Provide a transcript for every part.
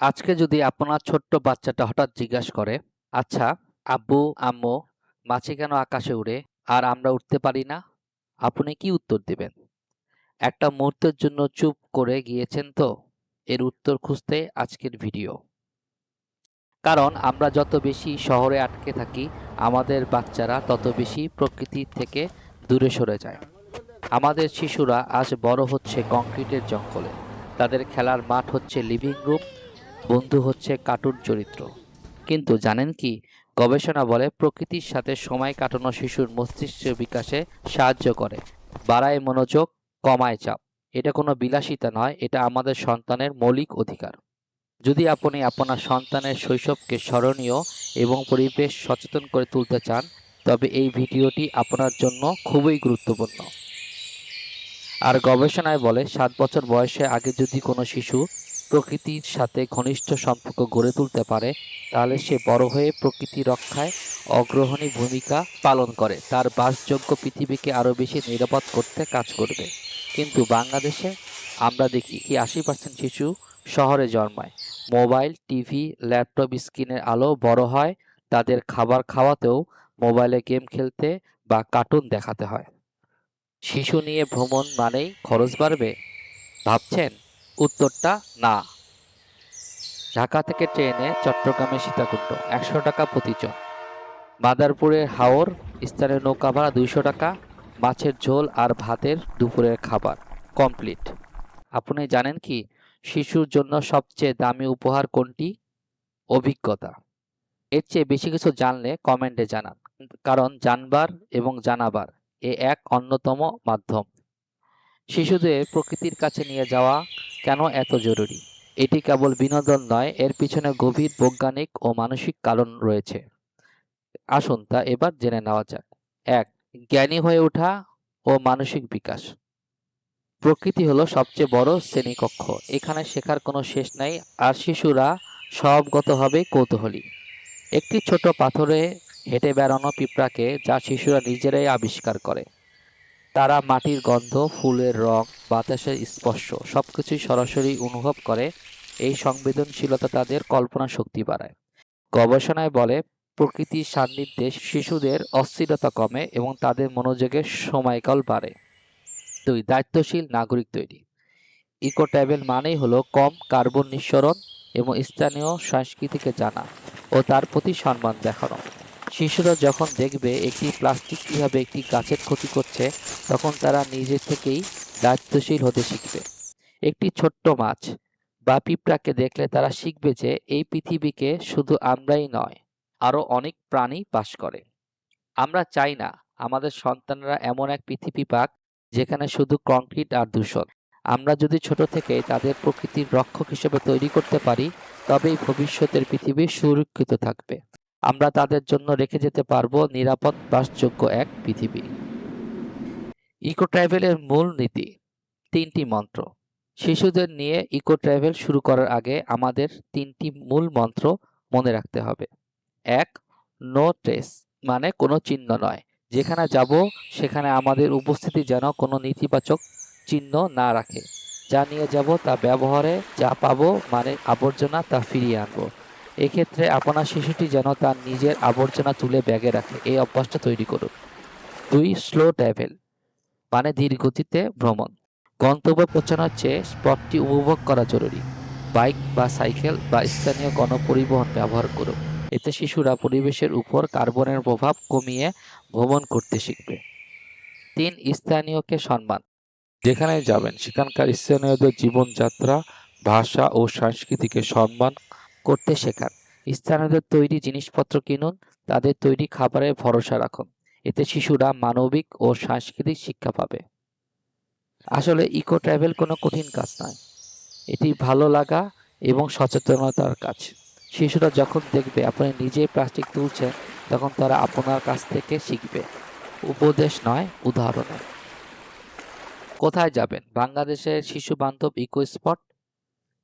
আজকে যদি আপনার ছোট্ট বাচ্চাটা হঠাৎ জিজ্ঞাসা করে, আচ্ছা আব্বু আম্মু মাছি কেন আকাশে উড়ে আর আমরা উঠতে পারি না? আপনি কি উত্তর দিবেন? একটা মুহূর্তের জন্য চুপ করে গিয়েছেন তো? এর উত্তর খুঁজতে আজকের ভিডিও। কারণ আমরা যত বেশি শহরে আটকে থাকি, আমাদের বাচ্চারা তত বেশি প্রকৃতি থেকে দূরে সরে যায়। আমাদের শিশুরা আজ বড় হচ্ছে কংক্রিটের জঙ্গলে। তাদের খেলার মাঠ হচ্ছে লিভিং রুম, বন্ধু হচ্ছে কার্টুন চরিত্র। কিন্তু জানেন কি, গবেষণা বলে প্রকৃতির সাথে সময় কাটানো শিশুর মস্তিষ্কের বিকাশে সাহায্য করে, বাড়ায় মনোযোগ, কমায় চাপ। এটা কোনো বিলাসিতা নয়, এটা আমাদের সন্তানের মৌলিক অধিকার। যদি আপনি আপনার সন্তানের শৈশবকে স্মরণীয় এবং পরিবেশ সচেতন করে তুলতে চান, তবে এই ভিডিওটি আপনার জন্য খুবই গুরুত্বপূর্ণ। আর গবেষণায় বলে ৭ বছর বয়সে আগে যদি কোনো শিশু প্রকৃতির সাথে ঘনিষ্ঠ সম্পর্ক গড়ে তুলতে পারে, তাহলে সে বড় হয়ে প্রকৃতি রক্ষায় অগ্রণী ভূমিকা পালন করে, তার বাসযোগ্য পৃথিবীকে আরও বেশি নিরাপদ করতে কাজ করবে। কিন্তু বাংলাদেশে আমরা দেখি কি ৮০% শিশু শহরে জন্মায়, মোবাইল, টিভি, ল্যাপটপ স্ক্রিনের আলো বড় হয়, তাদের খাবার খাওয়াতেও মোবাইলে গেম খেলতে বা কার্টুন দেখাতে হয়। শিশু নিয়ে ভ্রমণ মানেই খরচ বাড়বে ভাবছেন? উত্তরটা না। ঢাকা থেকে ট্রেনে চট্টগ্রামে সীতাকুণ্ড ১০০ টাকা প্রতিজন। মাদারপুরের হাওর স্থানীয় নৌকা ভাড়া ২০০ টাকা। মাছের ঝোল আর ভাতের দুপুরের খাবার কমপ্লিট। আপনি জানেন কি শিশুর জন্য সবচেয়ে দামি উপহার কোনটি? অভিজ্ঞতা। এর চেয়ে বেশি কিছু জানলে কমেন্টে জানান, কারণ জানবার এবং জানাবার এ এক অন্যতম মাধ্যম। শিশুদের প্রকৃতির কাছে নিয়ে যাওয়া কেন এত জরুরি? এটি কেবল বিনোদন নয়, এর পিছনে গভীর বৈজ্ঞানিক ও মানসিক কারণ রয়েছে। আসুন তা এবার জেনে নেওয়া যাক। ১. জ্ঞানী হয়ে ওঠা ও মানসিক বিকাশ। প্রকৃতি হলো সবচেয়ে বড় শ্রেণীকক্ষ। এখানে শেখার কোনো শেষ নাই, আর শিশুরা স্বভাবগতভাবে কৌতূহলী। একটি ছোট পাথরে হেঁটে বেড়ানো পিঁপড়াকে যা শিশুরা নিজেরাই আবিষ্কার করে। তারা মাটির গন্ধ, ফুলের রং, বাতাসের স্পর্শ সবকিছুই সরাসরি অনুভব করে। এই সংবেদনশীলতা তাদের কল্পনা শক্তি বাড়ায়। গবেষণায় বলে প্রকৃতির সান্নিধ্যে শিশুদের অস্থিরতা কমে এবং তাদের মনোযোগের সময়কাল বাড়ে। ২. দায়িত্বশীল নাগরিক তৈরি। ইকো ট্রাভেল মানেই হলো কম কার্বন নিঃসরণ এবং স্থানীয় সংস্কৃতিকে জানা ও তার প্রতি সম্মান দেখানো। শিশুরা যখন দেখবে একটি প্লাস্টিক কীভাবে একটি গাছের ক্ষতি করছে, তখন তারা নিজে থেকেই দায়িত্বশীল হতে শিখবে। একটি ছোট্ট মাছ বা পিঁপড়াকে দেখলে তারা শিখবে যে এই পৃথিবীকে শুধু আমরাই নয়, আরও অনেক প্রাণী বাস করে। আমরা চাই না আমাদের সন্তানরা এমন এক পৃথিবী পাক যেখানে শুধু কংক্রিট আর দূষণ। আমরা যদি ছোট থেকেই তাদের প্রকৃতির রক্ষক হিসেবে তৈরি করতে পারি, তবেই ভবিষ্যতের পৃথিবী সুরক্ষিত থাকবে। আমরা তাদের জন্য রেখে যেতে পারবো নিরাপদ বাসযোগ্য এক পৃথিবী। ইকো ট্রাভেলের মূল নীতি ৩টি মন্ত্র। শিশুদের নিয়ে ইকো ট্রাভেল শুরু করার আগে আমাদের ৩টি মূল মন্ত্র মনে রাখতে হবে। ১. নো ট্রেস, মানে কোনো চিহ্ন নয়। যেখানে যাব সেখানে আমাদের উপস্থিতি যেন কোনো নেতিবাচক চিহ্ন না রাখে। যা নিয়ে যাব তা ব্যবহারে, যা পাবো মানে আবর্জনা তা ফিরিয়ে আনবো। এক্ষেত্রে আপনার শিশুটি যেন তার নিজের আবর্জনা তুলে ব্যাগে রাখে, এই অভ্যাসটা তৈরি করুন। ২. স্লো ট্রাভেল, মানে ধীর গতিতে ভ্রমণ। গন্তব্যে পৌঁছানোর চেয়ে স্পটটি উপভোগ করা জরুরি। বাইক বা সাইকেল বা স্থানীয় গণপরিবহন ব্যবহার করুন। এতে শিশুরা পরিবেশের উপর কার্বনের প্রভাব কমিয়ে ভ্রমণ করতে শিখবে। ৩. স্থানীয়কে সম্মান। যেখানে যাবেন সেখানকার স্থানীয়দের জীবনযাত্রা, ভাষা ও সংস্কৃতিকে সম্মান করতে শেখান। স্থানীয়দের তৈরি জিনিসপত্র কিনুন, তাদের তৈরি খাবারে ভরসা রাখুন। এতে শিশুরা মানবিক ও সাংস্কৃতিক শিক্ষা পাবে। আসলে ইকো ট্রাভেল কোনো কঠিন কাজ নয়, এটি ভালো লাগা এবং সচেতনতার কাজ। শিশুরা যখন দেখবে আপনি নিজেই প্লাস্টিক তুলছেন, তখন তারা আপনার কাছ থেকে শিখবে, উপদেশ নয় উদাহরণে। কোথায় যাবেন বাংলাদেশের শিশু বান্ধব ইকো স্পট?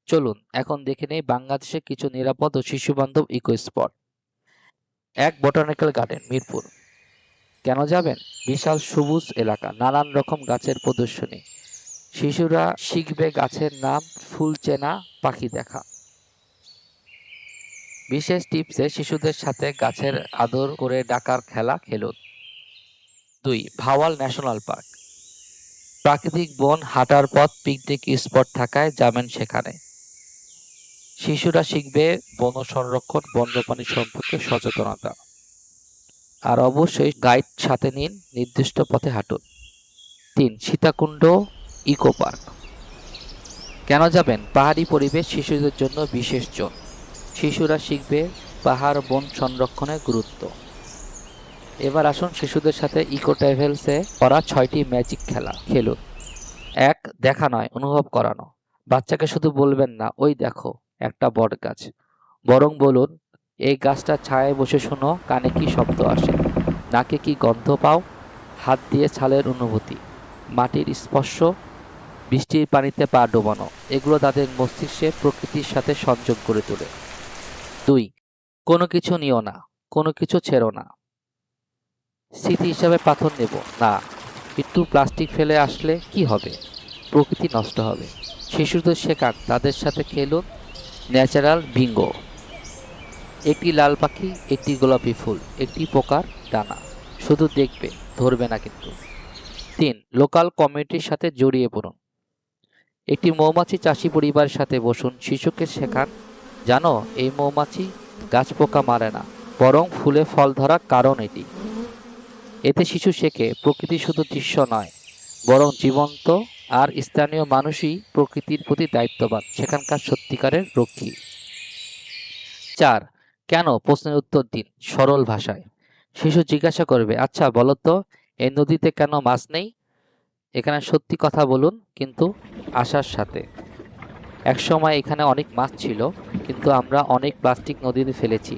চলুন এখন দেখে নেই বাংলাদেশে কিছু নিরাপদ ও শিশু বান্ধব eco spot. ১. Botanical garden, Mirpur. কেন যাবেন? বিশাল সবুজ এলাকা, নানান রকম গাছের প্রদর্শনী। শিশুরা শিখবে গাছের নাম, ফুল চেনা, পাখি দেখা। বিশেষ টিপসে শিশুদের সাথে গাছের আদর করে ডাকার খেলা খেলুন। 2. Bhawal national park. প্রাকৃতিক বন, হাঁটার পথ, পিকনিক স্পট থাকায় যাবেন সেখানে। শিশুরা শিখবে বন সংরক্ষণ, বন্যপ্রাণী সম্পর্কে সচেতনতা। আর অবশ্যই গাইড সাথে নিন, নির্দিষ্ট পথে হাঁটুন। 3. Sitakunda eco park. কেন যাবেন? পাহাড়ি পরিবেশ শিশুদের জন্য বিশেষ জোন। শিশুরা শিখবে পাহাড় বন সংরক্ষণের গুরুত্ব। এবার আসুন শিশুদের সাথে ইকো ট্রাভেলসে করা 6টি ম্যাজিক খেলা খেলুন। 1. দেখা নয়, অনুভব করানো। বাচ্চাকে শুধু বলবেন না, ওই দেখো একটা বট গাছ, বরং বলুন, এই গাছটার ছায়ায় বসে শোনো কানে কি শব্দ আসে, নাকে কি গন্ধ পাও, হাত দিয়ে ছালের অনুভূতি, মাটির স্পর্শ, বৃষ্টির পানিতে পা ডোবানো। এগুলো তাদের মস্তিষ্কে প্রকৃতির সাথে সংযোগ করে তোলে। 2. কোনো কিছু নিও না, কোনো কিছু ছেড়ো না। স্মৃতি হিসাবে পাথর নেব না, একটু প্লাস্টিক ফেলে আসলে কি হবে? প্রকৃতি নষ্ট হবে। শিশুদের শেখান, তাদের সাথে খেলুন ন্যাচারাল বিঙ্গো। একটি লাল পাখি, একটি গোলাপি ফুল, একটি পোকার ডানা। শুধু দেখবে, ধরবে না কিন্তু। 3. লোকাল কমিউনিটির সাথে জড়িয়ে পড়ুন। একটি মৌমাছি চাষি পরিবারের সাথে বসুন, শিশুকে শেখান, জানো এই মৌমাছি গাছ পোকা মারে না, বরং ফুলে ফল ধরার কারণ এটি। এতে শিশু শেখে প্রকৃতি শুধু দৃশ্য নয়, বরং জীবন্ত, আর স্থানীয় মানুষই প্রকৃতির প্রতি দায়িত্ববান, সেখানকার সত্যিকারের রক্ষী। 4. কেন প্রশ্নের উত্তর দিন সরল ভাষায়। শিশু জিজ্ঞাসা করবে, আচ্ছা বলো তো, এই নদীতে কেন মাছ নেই? এখানে সত্যি কথা বলুন, কিন্তু আশার সাথে। একসময় এখানে অনেক মাছ ছিল, কিন্তু আমরা অনেক প্লাস্টিক নদীতে ফেলেছি।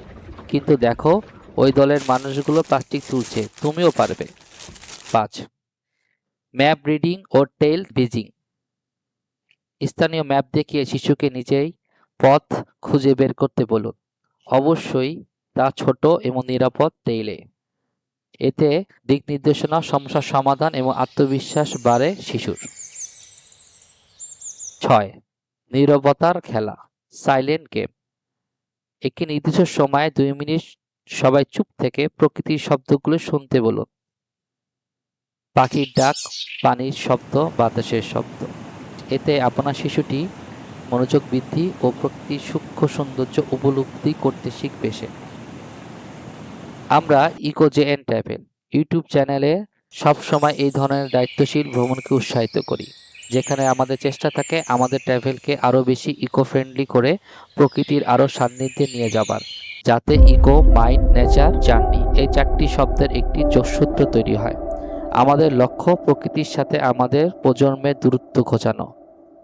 কিন্তু দেখো, ওই দলের মানুষগুলো প্লাস্টিক তুলছে, তুমিও পারবে। 5. ম্যাপ রিডিং ও টেল বিজিং। স্থানীয় ম্যাপ দেখিয়ে শিশুকে নিজেই পথ খুঁজে বের করতে বলুন, অবশ্যই তা ছোট এবং নিরাপদ টেইলে। এতে দিক নির্দেশনা, সমস্যার সমাধান এবং আত্মবিশ্বাস বাড়ে শিশুর। 6. নীরবতার খেলা, সাইলেন্ট গেম। একটি নির্দিষ্ট সময়ে 2 মিনিট সবাই চুপ থেকে প্রকৃতির শব্দগুলো শুনতে বলুন। পাখির ডাক, পানির শব্দ, বাতাসের শব্দ। এতে আপনার শিশুটি মনোযোগ বৃদ্ধি ও প্রকৃতির সূক্ষ্ম সৌন্দর্য উপলব্ধি করতে শিখবে সে। আমরা eco J and travel YouTube চ্যানেলে সবসময় এই ধরনের দায়িত্বশীল ভ্রমণকে উৎসাহিত করি, যেখানে আমাদের চেষ্টা থাকে আমাদের ট্রাভেলকে আরও বেশি ইকো ফ্রেন্ডলি করে প্রকৃতির আরও সান্নিধ্যে নিয়ে যাবার, যাতে ইকো, মাইন্ড, নেচার, জার্নি এই 4টি শব্দের একটি যোগসূত্র তৈরি হয়। আমাদের লক্ষ্য প্রকৃতির সাথে আমাদের প্রজন্মের দূরত্ব ঘোচানো।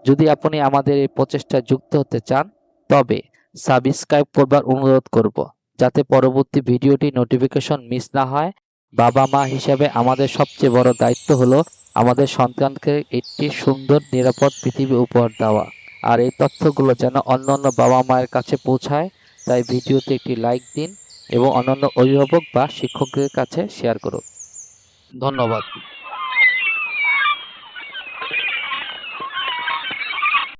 যদি আপনি আমাদের এই প্রচেষ্টায় যুক্ত হতে চান, তবে সাবস্ক্রাইব করবার অনুরোধ করব, যাতে পরবর্তী ভিডিওটি নোটিফিকেশন মিস না হয়। বাবা মা হিসেবে আমাদের সবচেয়ে বড় দায়িত্ব হলো আমাদের সন্তানকে একটি সুন্দর নিরাপদ পৃথিবী উপহার দেওয়া, আর এই তথ্যগুলো যেন অন্যান্য বাবা মায়ের কাছে পৌঁছায়। তাই ভিডিওতে একটি লাইক দিন এবং অন্যান্য অভিভাবক বা শিক্ষকদের কাছে শেয়ার করুন। ধন্যবাদ।